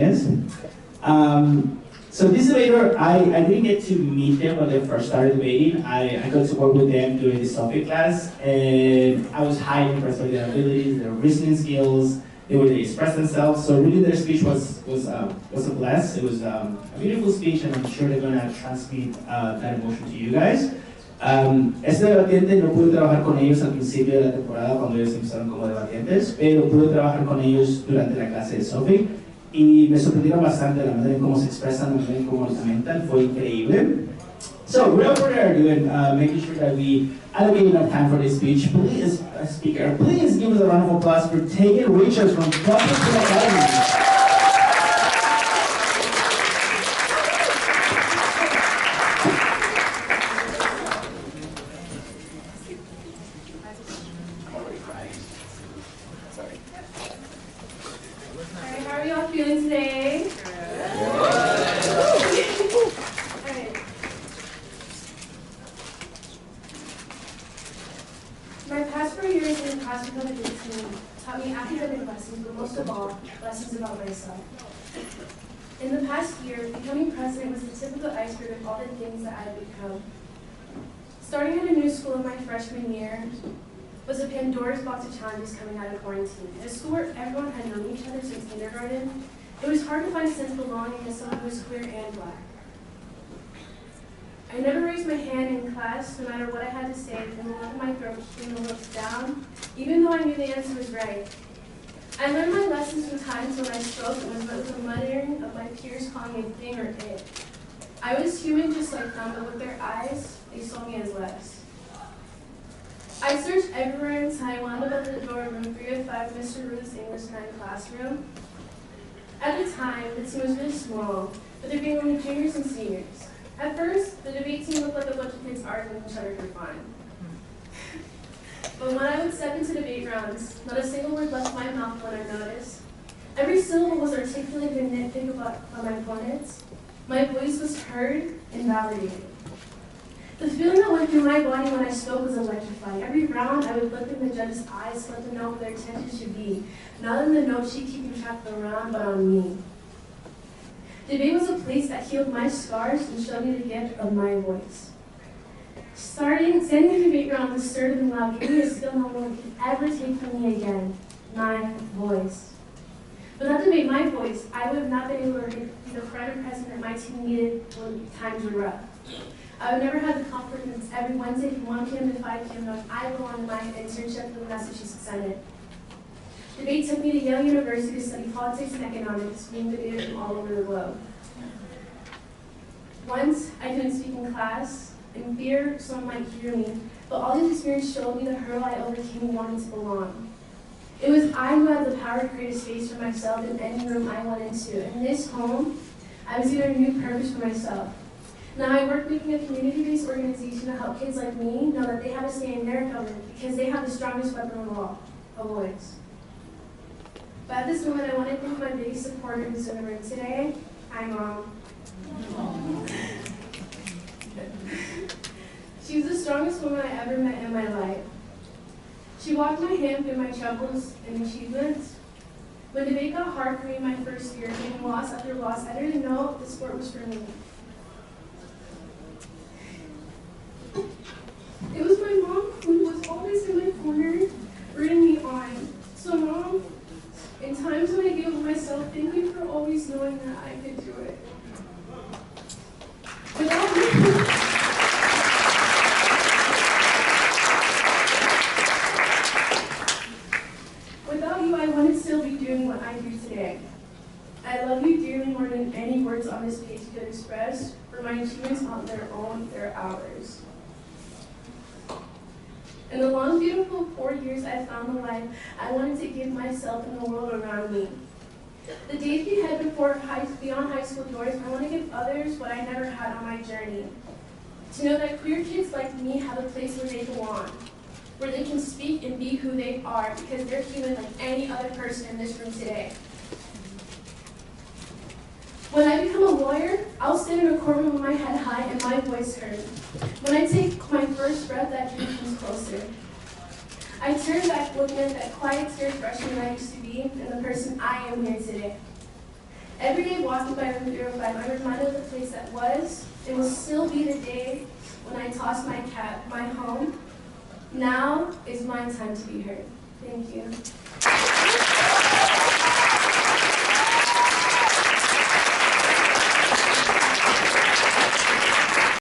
Yes. So this debater, I didn't get to meet them when they first started debating. I got to work with them during the Sophie class, and I was highly impressed by their abilities, their reasoning skills, the way they expressed themselves. So really their speech was a blast. It was a beautiful speech, and I'm sure they're going to transmit that emotion to you guys. Este debatiente no pude trabajar con ellos al principio de la temporada cuando ellos empezaron como debatientes, pero pude trabajar con ellos durante la clase de Sophie. Y me sorprendieron bastante la manera en cómo se expresan, la manera en cómo argumentan, fue increíble. So, without further ado, and making sure that we allocate enough time for this speech, please, speaker, please give us a round of applause for Taygen Richards from Public Academy. My past 4 years in the classroom of the team taught me academic lessons, but most of all, lessons about myself. In the past year, becoming president was the typical iceberg of all the things that I had become. Starting at a new school in my freshman year was a Pandora's box of challenges coming out of quarantine. In a school where everyone had known each other since kindergarten, it was hard to find a sense of belonging as someone who was queer and black. I never raised my hand in class, no matter what I had to say, from the lump in my throat came the looks down, even though I knew the answer was right. I learned my lessons from times when I spoke and was met with the muttering of my peers calling me thing or it. I was human just like them, but with their eyes, they saw me as less. I searched everywhere until I wound up at the door of room 305, Mr. Ruth's English 9 classroom. At the time, the team was really small, but there being only juniors and seniors. At first, the debate team looked like a bunch of kids arguing with each other for fun. But when I would step into debate rounds, not a single word left my mouth when I noticed. Every syllable was articulated and nitpicked about by my opponents. My voice was heard and validated. The feeling that went through my body when I spoke was electrifying. Every round, I would look in the judge's eyes to let them know what their attention should be, not in the note sheet keeping track of the round, but on me. Debate was a place that healed my scars and showed me the gift of my voice. Standing in debate round assertive and loud gave me a skill no one could ever take from me again, my voice. Without debate, my voice, I would have not been able to be the friend or president my team needed when times were rough. I would never have the confidence every Wednesday from 1 p.m. to 5 p.m. knowing I belonged in my internship for the Massachusetts Senate. Debate took me to Yale University to study politics and economics, being debated from all over the globe. Once, I couldn't speak in class, in fear someone might hear me, but all these experiences showed me the hurdle I overcame wanting to belong. It was I who had the power to create a space for myself in any room I went into. In this home, I was given a new purpose for myself. Now I work making a community-based organization to help kids like me know that they have a say in their government because they have the strongest weapon of all, a voice. But at this moment, I want to thank my biggest supporter who's in the room today, my mom. She was the strongest woman I ever met in my life. She walked my hand through my troubles and achievements. When debate got hard for me in my first year, getting loss after loss, I didn't know the sport was for me. It was my mom who was always in my corner, rooting me on. So Mom, in times when I gave up myself, thank you for always knowing that I could do it. Without you, I wouldn't still be doing what I do today. I love you dearly more than any words on this page could express, for my achievements on their own, they're ours. In the long, beautiful 4 years I found the life I wanted to give myself and the world around me. The days we head beyond high school doors, I want to give others what I never had on my journey. To know that queer kids like me have a place where they belong, where they can speak and be who they are because they're human like any other person in this room today. When I become a lawyer, I'll stand in a courtroom with my head high and my voice heard. When I take my first breath, that dream comes closer. I turn back looking at that quiet, scared freshman I used to be and the person I am here today. Every day walking by Room 305, I'm reminded of the place that was. It will still be the day when I tossed my cat, my home. Now is my time to be heard. Thank you.